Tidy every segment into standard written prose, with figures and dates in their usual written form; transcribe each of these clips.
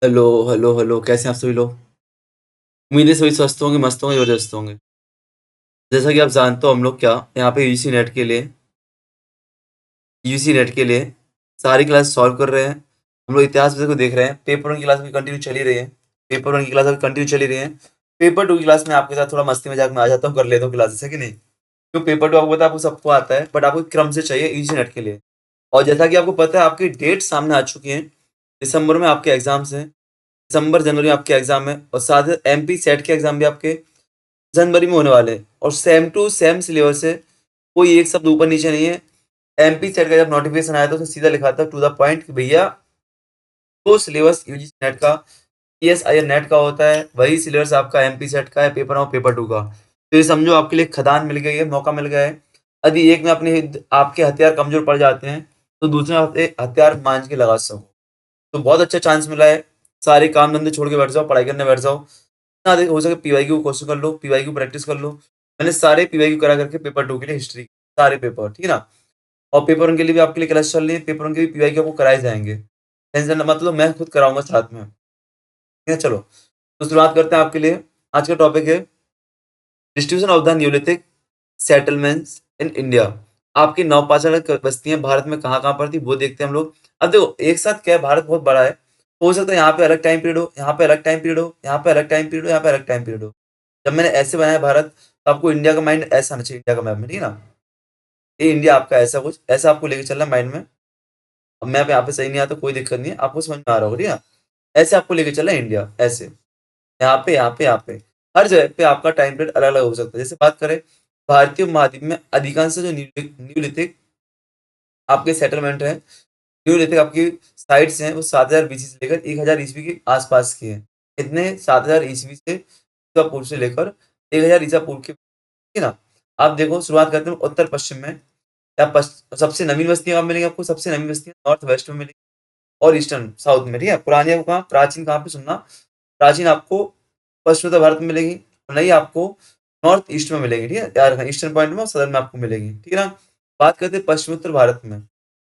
Hello, hello, hello, कैसे हैं आप सभी लोग? उम्मीद है सभी स्वस्थ होंगे, मस्त होंगे, ज़बरदस्त होंगे। जैसा कि आप जानते हो हम लोग क्या यहाँ पे यूजीसी नेट के लिए सारी क्लास सॉल्व कर रहे हैं। हम लोग इतिहास विषय को देख रहे हैं। पेपर 1 की क्लास अभी कंटिन्यू चल ही रही है। पेपर 1 की क्लास अभी कंटिन्यू चल ही रही है। पेपर 2 की क्लास में आपके साथ थोड़ा मस्ती-मज़ाक में आ जाता हूँ, कर लेता हूँ क्लासेस, है कि नहीं? तो पेपर 2 आपको पता है आपको सबको आता है, बट आपको क्रम से चाहिए यूजीसी नेट के लिए। और जैसा कि आपको पता है आपकी डेट सामने आ चुकी है। दिसंबर में आपके एग्ज़ाम्स हैं। दिसंबर, जनवरी में आपके एग्ज़ाम है और साथ ही एमपी सेट के एग्ज़ाम भी आपके जनवरी में होने वाले हैं और सेम टू सेम सिलेबस है। कोई एक शब्द ऊपर-नीचे नहीं है। एमपी सेट का जब नोटिफ़िकेशन आया था उसमें सीधा लिखा था टू द पॉइंट कि भैया जो सिलेबस यूजीसी नेट का पीएसआईआर नेट का होता है, वही सिलेबस आपका एमपी सेट का है, पेपर 1 और पेपर 2 का। तो ये समझो आपके लिए खदान मिल गई है, मौका मिल गया है। यदि एक में अपने आपके हथियार कमज़ोर पड़ जाते हैं, तो दूसरे में अपने हथियार माँझ के लगा सको। तो बहुत अच्छा चांस मिला है। सारे काम-धंधे छोड़ के बैठ जाओ, पढ़ाई करने बैठ जाओ। जितना अधिक हो सके पीवाईक्यू क्वेश्चन कर लो, पीवाईक्यू प्रैक्टिस कर लो। मैंने सारे पीवाईक्यू करा करके पेपर 2 के लिए हिस्ट्री सारे पेपर, ठीक है ना? और पेपर 1 के लिए भी आपके लिए क्लास चल रही है, पेपर 1 के भी पीवाईक्यू आपको कराए जाएँगे। टेंशन मत लो, मैं खुद कराऊँगा साथ में। ठीक है, चलो। तो शुरुआत करते हैं आपके लिए। आज का टॉपिक है distribution of the Neolithic settlements in India. आपकी नवपाषाण बस्तियाँ भारत में कहाँ-कहाँ पर थी, वो देखते हैं हम लोग। अब देखो, एक साथ क्या है, भारत बहुत बड़ा है। हो सकता है यहाँ पे अलग टाइम पीरियड हो, यहाँ पे अलग टाइम पीरियड हो, यहाँ पे अलग टाइम पीरियड हो, यहाँ पे अलग टाइम पीरियड हो। जब मैंने ऐसे बनाया भारत, तो आपको इंडिया का माइंड ऐसा आना चाहिए इंडिया का मैप में, ठीक है ना? ये इंडिया आपका ऐसा कुछ, ऐसा आपको लेके चलना है माइंड में। अब मैप यहाँ पे सही नहीं आता, कोई दिक्कत नहीं है, आपको समझ में आ रहा होगा, ठीक है ना? ऐसे आपको लेके चलना है इंडिया, ऐसे। यहाँ पे, यहाँ पे, यहाँ पे। हर जगह पे आपका टाइम पीरियड अलग-अलग हो सकता है। जैसे बात करें भारतीय उपमहाद्वीप में अधिकांश जो न्यूलिथिक आपके सेटलमेंट हैं, न्यूलिथिक आपकी साइट्स हैं, वो 7000 बीसी से लेकर 1000 ईस्वी के आस-पास की हैं। कितने? 7000 ईस्वी से ईसा पूर्व से लेकर 1000 ईसा पूर्व के, ठीक है ना? आप देखो, शुरुआत करते हैं उत्तर-पश्चिम में। या सबसे नवीन बस्तियाँ कहाँ मिलेंगी आपको? सबसे नवीन बस्तियाँ नॉर्थ वेस्ट में मिलेंगी और ईस्टर्न साउथ में, ठीक है? पुरानी आपको कहाँ? प्राचीन कहाँ पे सुनना? प्राचीन आपको पश्चिम उत्तर भारत में मिलेगी और नई आपको नॉर्थ ईस्ट में मिलेगी, ठीक है? यार ईस्टर्न पॉइंट में और सदर्न में आपको मिलेगी, ठीक है ना? बात करते हैं पश्चिमी उत्तर भारत में।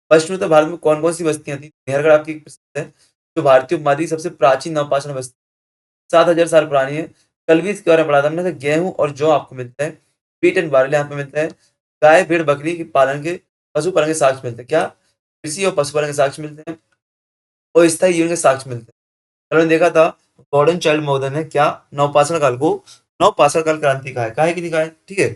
पश्चिमी उत्तर भारत में कौन-कौन सी बस्तियाँ थी? मेहरगढ़ आपकी एक प्रसिद्ध है, जो भारतीय उपमहाद्वीप की सबसे प्राचीन नवपाषाण बस्ती, 7000 साल पुरानी है। कल भी इसके बारे में पढ़ा था हमने। तो गेहूँ और जौ आपको मिलता है, व्हीट एंड बार्ले यहाँ पे मिलता है। गाय, भेड़, बकरी के पालन के, पशुपालन के साक्ष्य मिलते हैं। क्या? कृषि और पशुपालन के साक्ष्य मिलते हैं और स्थायी जीवन के साक्ष्य मिलते हैं। कल मैंने देखा था गॉर्डन चाइल्ड महोदय ने क्या नवपाषाण काल को नवपाषाण काल क्रांति कहा है। कहा है कि नहीं कहा है? ठीक है।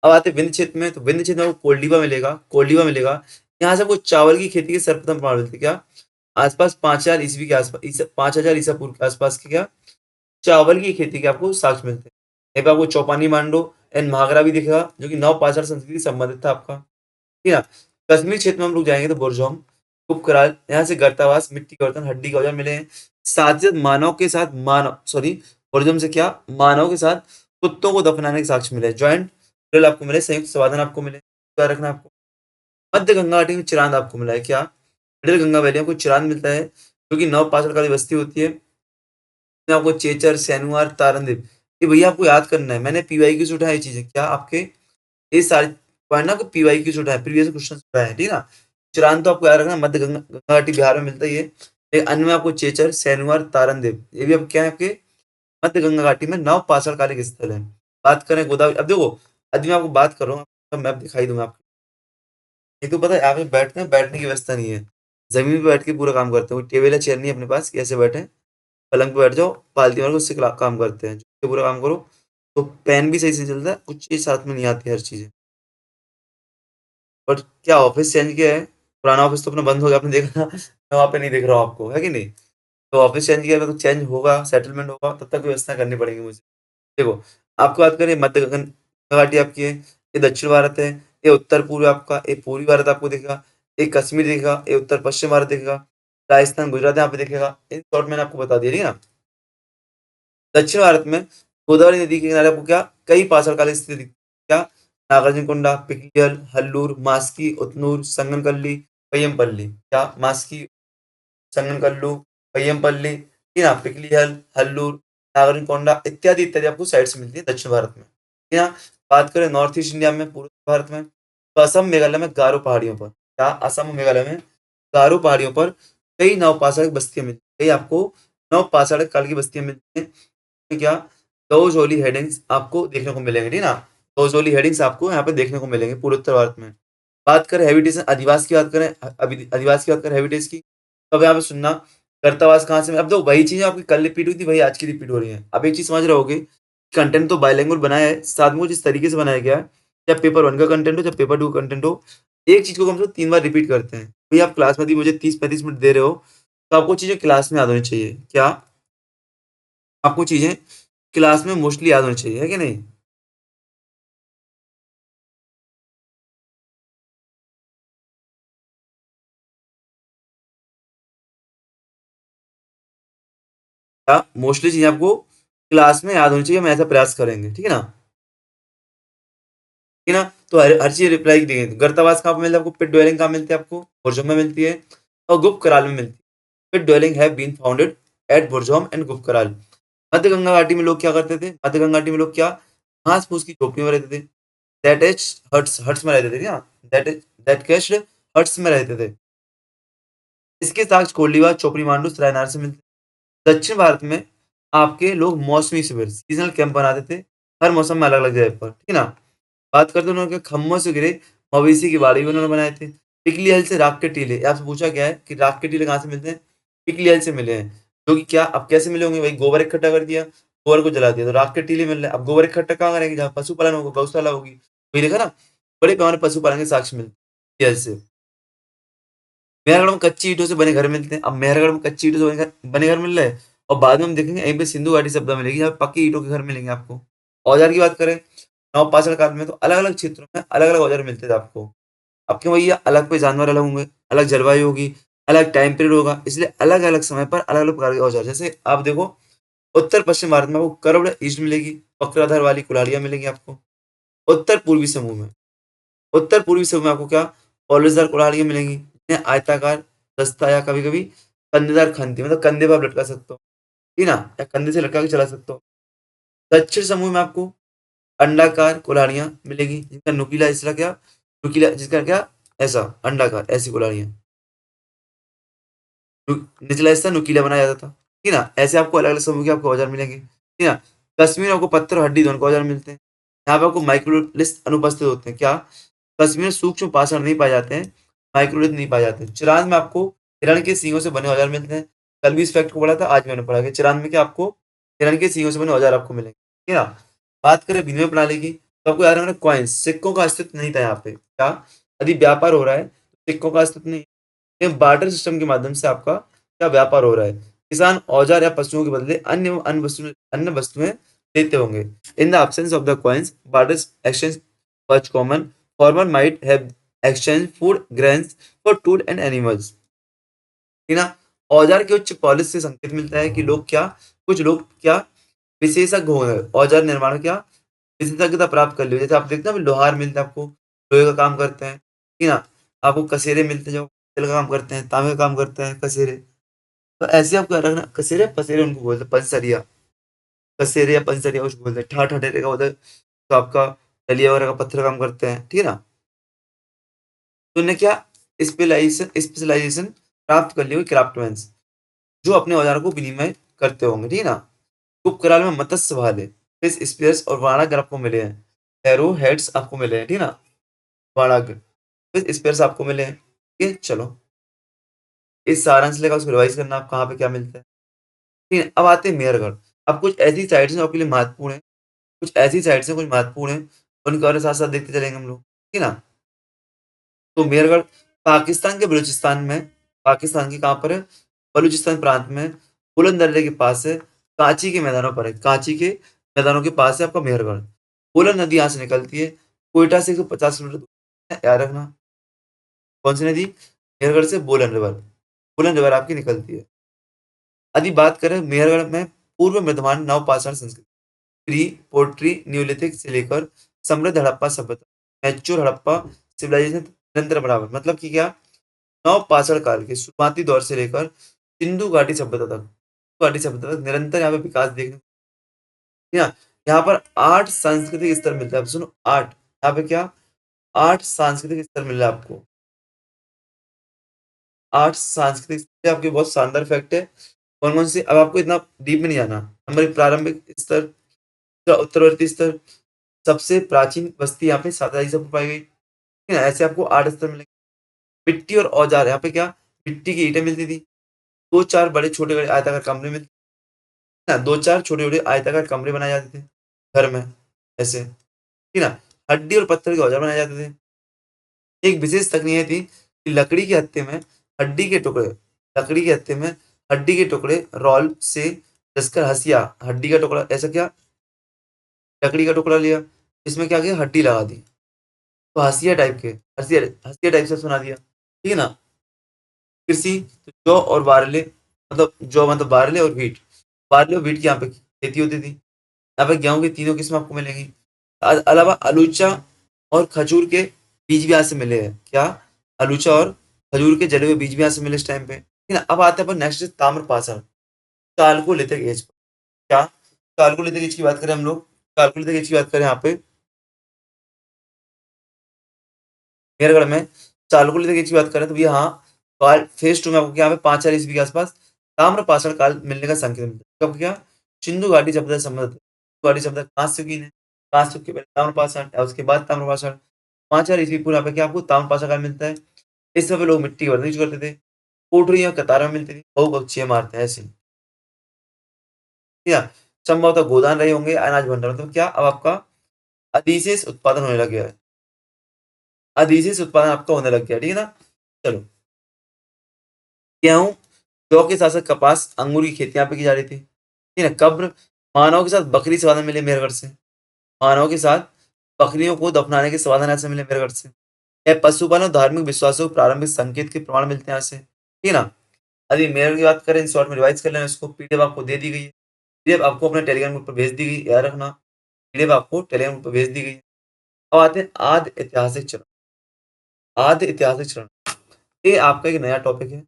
अब आते हैं विंध्य क्षेत्र में, तो विंध्य क्षेत्र में आपको कोल्डीवा मिलेगा, कोल्डीवा मिलेगा। यहाँ से आपको चावल की खेती के सर्वप्रथम प्रमाण मिलते हैं। क्या? आसपास 5000 ईस्वी के आसपास, 5000 ईसा पूर्व के आसपास की क्या चावल की खेती के आपको साक्ष्य मिलते हैं। यहाँ पे आपको चौपानी मांडो एंड महागरा भी दिखेगा, जो कि नवपाषाण संस्कृति से संबंधित था आपका, ठीक है ना? कश्मीर क्षेत्र में हम लोग जाएंगे तो बुरजोम, उपकराल, यहाँ से गर्तावास, मिट्टी के बर्तन, हड्डी के औजार मिले हैं। साथ ही साथ मानव के साथ मानव सॉरी बुरजोम से क्या मानव के साथ कुत्तों को दफनाने के साक्ष्य मिले। जॉइंट ड्रिल आपको मिले, संयुक्त समाधान आपको मिले, क्या रखना है आपको। मध्य गंगा घाटी में चिरांद आपको मिला है। क्या? मिडिल गंगा वैली में आपको चिरांद मिलता है, जो कि नवपाषाण कालीन बस्ती होती है। इसमें आपको चेचर, सैनुआर, तारनदीप, ये भैया आपको याद करना है। मैंने पीवाईक्यू से उठाया ये चीजें, क्या आपके ये सारे पॉइंट ना आपको पीवाईक्यू से उठाया, प्रीवियस क्वेश्चन से उठाया है, ठीक है ना? चिरांद तो आपको याद रखना है, मध्य गंगा गंगा घाटी बिहार में मिलता है ये। एक अन्य में आपको चेचर, सैनुआर, तारनदीप, ये भी अब क्या है आपके मध्य गंगा घाटी में नवपाषाण कालिक स्थल है। बात करें गोदावरी, अब देखो यदि मैं आपको बात कर रहा हूँ, आपको मैप दिखाई दूंगा आपको। एक तो पता है यहाँ पे बैठते हैं, बैठने की व्यवस्था नहीं है। जमीन पे बैठ के पूरा काम करते हैं, कोई टेबल या चेयर नहीं है अपने पास कि ऐसे बैठे, पलंग पे बैठ जाओ, पालती मार के उससे काम करते हैं। जो पूरा काम करो, तो पेन भी सही से चलता है, कुछ चीज़ साथ में नहीं आती हर चीज़ें। बट क्या ऑफ़िस चेंज किया है, पुराना ऑफ़िस तो अपना बंद हो गया, आपने देखा ना, मैं वहाँ पे नहीं दिख रहा हूँ आपको, है कि नहीं? तो ऑफ़िस चेंज किया है, तो चेंज होगा, सेटलमेंट होगा, तब तक व्यवस्था करनी पड़ेगी मुझे। देखो, आपको बात करें मध्य गगन घाटी आपकी है, ये दक्षिण भारत है, ये उत्तर-पूर्व आपका, ये पूर्वी भारत आपको दिखेगा, ये कश्मीर दिखेगा, ये उत्तर-पश्चिम भारत दिखेगा, राजस्थान, गुजरात यहाँ पे दिखेगा। इन शॉर्ट मैंने आपको बता दिया, ठीक है ना? दक्षिण भारत में गोदावरी नदी के किनारे आपको क्या कई पाषाणकालीन स्थिति दिखती है। क्या? नागार्जुनकोंडा, पिकलियल, हल्लूर, मास्की, उतनूर, संगनकल्ली, पय्यमपल्ली। क्या? मास्की, संगनकल्लू, पय्यमपल्ली, ठीक है ना? पिकलियल, हल्लूर, नागार्जुनकोंडा इत्यादि इत्यादि आपको साइट्स मिलती है दक्षिण भारत में। ठीक है ना? बात करें नॉर्थ ईस्ट इंडिया में, पूर्व भारत में, तो असम, मेघालय में गारो पहाड़ियों पर। क्या? असम और मेघालय में गारो पहाड़ियों पर कई नवपाषाण बस्तियां मिलती है, कई आपको नवपाषाण काल की बस्तियां मिलती हैं, तो क्या दोज होली हेडिंग्स आपको देखने को मिलेंगे, ठीक है ना। दोज होली हेडिंग्स आपको यहाँ पे देखने को मिलेंगे पूरे उत्तर भारत में। बात करें हैबिटेशन अधिवास की बात करें, अभी अधिवास की बात करें हैबिटेज की, तो अब यहाँ पे सुनना कर्तावास कहाँ से, अब तो वही चीज आपकी कल रिपीट हुई थी वही आज की रिपीट हो रही है। अब एक चीज समझ रहे होगे, कंटेंट तो बाइलिंगुअल बनाया है, साथ में वो जिस तरीके से बनाया गया है, चाहे पेपर 1 का कंटेंट हो चाहे पेपर 2 का कंटेंट हो, एक चीज को कम से कम 3 बार रिपीट करते हैं। भाई आप क्लास में भी मुझे 30-35 मिनट दे रहे हो, तो आपको चीजें क्लास में याद होनी चाहिए। क्या आपको चीजें क्लास में मोस्टली याद होनी चाहिए, है कि नहीं। क्या मोस्टली चीजें आपको क्लास में याद होनी चाहिए, हम ऐसा प्रयास करेंगे, ठीक है ना। ठीक है ना, तो हर चीज रिप्लाई देंगे। गर्तावास कहाँ पे मिलता है आपको, पिट ड्वेलिंग कहाँ मिलती है आपको, बुर्जुम में मिलती है, और गुप्त कराल में मिलती है। Pit dwelling have been founded at Burzahom and Gufkral. मध्य गंगा घाटी में लोग क्या करते थे, मध्य गंगा घाटी में लोग क्या घास फूस की झोपड़ियों में रहते थे, दैट इज हट्स, हट्स में रहते थे क्या, that is that caste huts में रहते थे। इसके साक्ष्य कोलीवार, चोपड़ी मांडू, सरायनार से मिलते हैं। दक्षिण भारत में आपके लोग मौसमी शिविर, सीजनल कैंप बनाते थे, हर मौसम में अलग अलग जगह पर, ठीक है ना। बात करते हैं उन्होंने खम्भों से गिरे मवेशी की बाड़ी भी उन्होंने बनाए थे। पिकली हल से राख के टीले, आपसे पूछा गया है कि राख के टीले कहाँ से मिलते हैं, पिकली हल से मिले हैं। जो कि क्या अब कैसे मिले होंगे, भाई गोबर इकट्ठा कर दिया, गोबर को जला दिया तो राख के टीले मिल रहे हैं। अब गोबर इकट्ठा कहाँ करेंगे, जहाँ पशुपालन होगा, गौशाला होगी, वही देखा ना, बड़े पैमाने पर पशुपालन के साक्ष्य मिलते हैं। हल से मेहरगढ़ में कच्ची ईंटों से बने घर मिलते हैं। अब मेहरगढ़ में कच्ची ईंटों से बने घर मिल रहे हैं, और बाद में हम देखेंगे यहीं पे सिंधु घाटी सभ्यता मिलेगी, जहाँ पे पक्की ईंटों के घर मिलेंगे आपको। औजार की बात करें, नवपाषाण काल में तो अलग अलग क्षेत्रों में अलग अलग औजार मिलते थे आपको। अब क्यों भैया, अलग पे जानवर अलग होंगे, अलग जलवायु होगी, अलग टाइम पीरियड होगा, इसलिए अलग अलग समय पर अलग अलग प्रकार के औजार। जैसे आप देखो, उत्तर पश्चिम भारत में आपको कर्व्ड ईस्ट मिलेगी, वक्राधार वाली कुल्हाड़ियां मिलेंगी आपको। उत्तर पूर्वी समूह में, उत्तर पूर्वी समूह में आपको क्या पॉलिशदार कुल्हाड़ियां मिलेंगी, जिन्हें आयताकार, दस्ता या कभी कभी कंदेदार खंती, मतलब कंधे पर आप लटका सकते हो, ठीक है ना, या कंधे से लटका के चला सकते हो। दक्षिण समूह में आपको अंडाकार कुल्हाड़ियां मिलेगी, जिनका नुकीला हिस्सा क्या, नुकीला जिसका क्या ऐसा अंडाकार ऐसी कुल्हाड़ियां, निचला हिस्सा नुकीला बनाया जाता था, ठीक है ना। ऐसे आपको अलग अलग समूह के आपको औजार मिलेंगे, ठीक है ना। कश्मीर में आपको पत्थर और हड्डी दोनों के औजार मिलते हैं। यहाँ पे आपको माइक्रोलिथ अनुपस्थित होते हैं। क्या कश्मीर में सूक्ष्म पाषाण नहीं पाए जाते हैं, माइक्रोलिथ नहीं पाए जाते हैं। चिरांद में आपको हिरण के सींगों से बने औजार मिलते हैं। कल भी इस फैक्ट को पढ़ा था, आज मैंने पढ़ा कि चिरांद में क्या आपको हिरण के सींगों से बने औजार आपको मिलेंगे, ठीक है ना। बात करें विनिमय प्रणाली की, तो आपको याद रखना कॉइन्स, सिक्कों का अस्तित्व नहीं था यहाँ पे। क्या यदि व्यापार हो रहा है तो सिक्कों का अस्तित्व नहीं, ये बार्टर सिस्टम के माध्यम से आपका क्या व्यापार हो रहा है। किसान औजार या पशुओं के बदले अन्य वस्तुएं देते होंगे। In the absence of the coins, barter exchange was common. Farmer might have exchanged food grains for food and animals. ठीक है ना। औजार के उच्च पॉलिश से संकेत मिलता है कि लोग क्या, कुछ लोग क्या विशेषज्ञ हो गए, औजार निर्माण में क्या विशेषज्ञता प्राप्त कर ली। जैसे आप देखते हैं लोहार मिलते हैं आपको, लोहे का काम करते हैं, ठीक है ना। आपको कसेरे मिलते हैं जो तेल का काम करते हैं, तांबे का काम करते हैं कसेरे। तो ऐसे आपको याद रखना, कसेरे पसेरे उनको बोलते हैं, पंचसरिया, कसेरे या पंचसरिया कुछ बोलते हैं। ठाठ ठठेरे का होता है तो आपका डलिया वगैरह का पत्थर काम करते हैं, ठीक है ना। तो उन्हें क्या स्पेशलाइजेशन स्पेशलाइजेशन प्राप्त कर ली हुई क्राफ्टमैन्स, जो अपने औजारों को विनिमय करते होंगे, ठीक है ना। गुप्त काल में मत्स्य भाले, फिश स्पीयर्स और वाणागर आपको मिले हैं। एरो हेड्स आपको मिले हैं, ठीक है ना, वाणागर, फिश स्पीयर्स आपको मिले हैं, ठीक है। चलो इस सारांश लेकर उसको रिवाइज करना आप कहाँ पे क्या मिलता है, ठीक है। अब आते हैं मेहरगढ़। अब कुछ ऐसी साइट्स हैं जो आपके लिए महत्वपूर्ण है, कुछ ऐसी साइट्स हैं कुछ महत्वपूर्ण है, उनके बारे में साथ साथ देखते चलेंगे हम लोग, ठीक है ना। तो मेहरगढ़ पाकिस्तान के बलूचिस्तान में, पाकिस्तान के कहाँ पर है, बलूचिस्तान प्रांत में, बुलंद दर्रे के पास है, कांची के मैदानों पर है, कांची के मैदानों के पास है आपका मेहरगढ़। बोलन नदी यहाँ से निकलती है, कोयटा से 150 किलोमीटर दूर है, याद रखना। कौन सी नदी, मेहरगढ़ से बोलन रिवर, बोलन रिवर आपकी निकलती है। यदि बात करें मेहरगढ़ में पूर्व वर्धमान नवपाषाण संस्कृति, प्री पोर्ट्री न्यूलिथिक से लेकर समृद्ध हड़प्पा सभ्यता, मैच्योर हड़प्पा सिविलाइजेशन निरंतर बराबर, मतलब कि क्या नवपाषाण काल के शुरुआती दौर से लेकर सिंधु घाटी सभ्यता तक, घाटी सभ्यता तक निरंतर यहाँ पे विकास देखने को मिला। यहाँ पर 8 सांस्कृतिक स्तर मिलता है, अब सुनो 8, यहाँ पे क्या 8 सांस्कृतिक स्तर मिल रहा है आपको, 8 सांस्कृतिक स्तर आपके बहुत शानदार फैक्ट है। कौन-कौन से, अब आपको इतना डीप में नहीं जाना। नंबर 1 प्रारंभिक स्तर, दूसरा उत्तरवर्ती स्तर, सबसे प्राचीन बस्ती यहाँ पे सातवाँ सब पाई गई। ठीक है? ऐसे आपको 8 स्तर मिलेंगे। मिट्टी और औज़ार, यहाँ पे क्या मिट्टी की ईंटें मिलती थी। 2-4 बड़े छोटे-बड़े आयताकार कमरे मिलते ना, 2-4 छोटे-छोटे आयताकार कमरे बनाए जाते थे, घर में, ऐसे, ठीक है ना? हड्डी और पत्थर के औज़ार बनाए जाते थे। एक विशेष तकनीक ये थी कि लकड़ी के हत्थे में हड्डी के टुकड़े रोल से कसकर हँसिया, हड्डी का टुकड़ा ऐसा क्या लकड़ी का टुकड़ा लिया, इसमें क्या किया हड्डी लगा दी। तो हँसिया टाइप से सुना दिया, ठीक है ना? कृषि, तो जौ और बारले, मतलब जौ मतलब बारले और व्हीट। बारले और व्हीट की यहाँ पे खेती होती थी। यहाँ पे गेहूँ की तीनों किस्में आपको मिलेंगी। अलावा अलूचा और खजूर के बीज भी यहाँ से मिले हैं। क्या? अलूचा और खजूर के जले हुए बीज भी यहाँ से मिले इस टाइम पे। ठीक है ना? अब आते हैं अपन नेक्स्ट ताम्रपाषाण, चालकोलिथिक एज। क्या? चालकोलिथिक एज की बात करें हम लोग, चालकोलिथिक एज की बात करें यहाँ पे मेरगढ़ में चालकोलिथिक एज की बात करें तो यहाँ काल फेज 2 में आपको क्या यहाँ पे 5000 ईस्वी के आसपास ताम्रपाषाण काल मिलने का संकेत मिलता है। कब क्या? सिंधु घाटी सभ्यता से संबंधित है। सिंधु घाटी सभ्यता कांस्य युगीन है। कांस्य युग के पहले ताम्रपाषाण और उसके बाद ताम्रपाषाण। 5000 ईस्वी पूर्व यहाँ पे क्या आपको ताम्रपाषाण काल मिलता है। इस समय लोग मिट्टी के बर्तन यूज़ करते थे। कोठरियाँ कतारों में मिलती थी, बहुपक्षीय इमारतें ऐसी। ठीक है? संभवतः गोदान रहे होंगे, अनाज भंडार, मतलब क्या अब आपका अधिशेष उत्पादन होने लग गया है। अधिशेष उत्पादन आपका होने लग गया है, ठीक है ना? चलो, गेहूँ, जौ के साथ-साथ कपास, अंगूर की खेती यहाँ पे की जा रही थी। ठीक है ना? कब्र, मानव के साथ बकरी समाधान मिले मेरगढ़ से। मानव के साथ बकरियों को दफनाने के समाधान यहाँ से मिले मेरगढ़ से। यह पशुपालन और धार्मिक विश्वासों के प्रारंभिक संकेत के प्रमाण मिलते हैं यहाँ से। ठीक है ना? यदि मेरठ की बात करें, इन शॉर्ट में रिवाइज कर लेना इसको, पीडीएफ आपको दे दी गई है। पीडीएफ आपको अपने टेलीग्राम ग्रुप पर भेज दी गई, याद रखना। पीडीएफ आपको टेलीग्राम ग्रुप पर भेज दी गई है। अब आते हैं आदि ऐतिहासिक चरण। आदि ऐतिहासिक चरण, ये आपका एक नया टॉपिक है।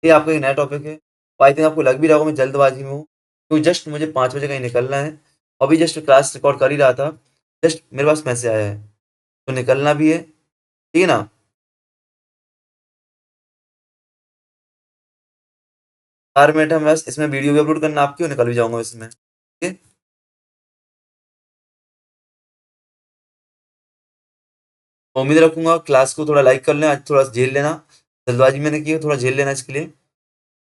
ये आपका एक नया टॉपिक है। आई थिंक आपको लग भी रहा होगा मैं जल्दबाजी में हूँ, तो जस्ट मुझे 5 बजे कहीं निकलना है। अभी जस्ट क्लास रिकॉर्ड कर ही रहा था, जस्ट मेरे पास मैसेज आया है, तो निकलना भी है, ठीक है ना? 4 मिनट है बस, इसमें वीडियो भी अपलोड करना आपकी और निकल भी जाऊँगा इसमें, ठीक है? उम्मीद रखूँगा क्लास को थोड़ा लाइक कर लें, आज थोड़ा झेल लेना, जल्दबाजी मैंने की है, थोड़ा झेल लेना इसके लिए।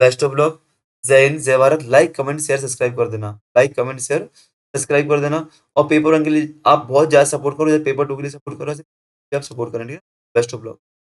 Best of luck. जय हिंद, जय Bharat. Like, comment, share, subscribe कर देना। लाइक, कमेंट, शेयर, सब्सक्राइब कर देना। और पेपर 1 के लिए आप बहुत ज़्यादा सपोर्ट करो, जैसे पेपर 2 के लिए सपोर्ट करो, ऐसे आप सपोर्ट करें, ठीक है? Best of luck.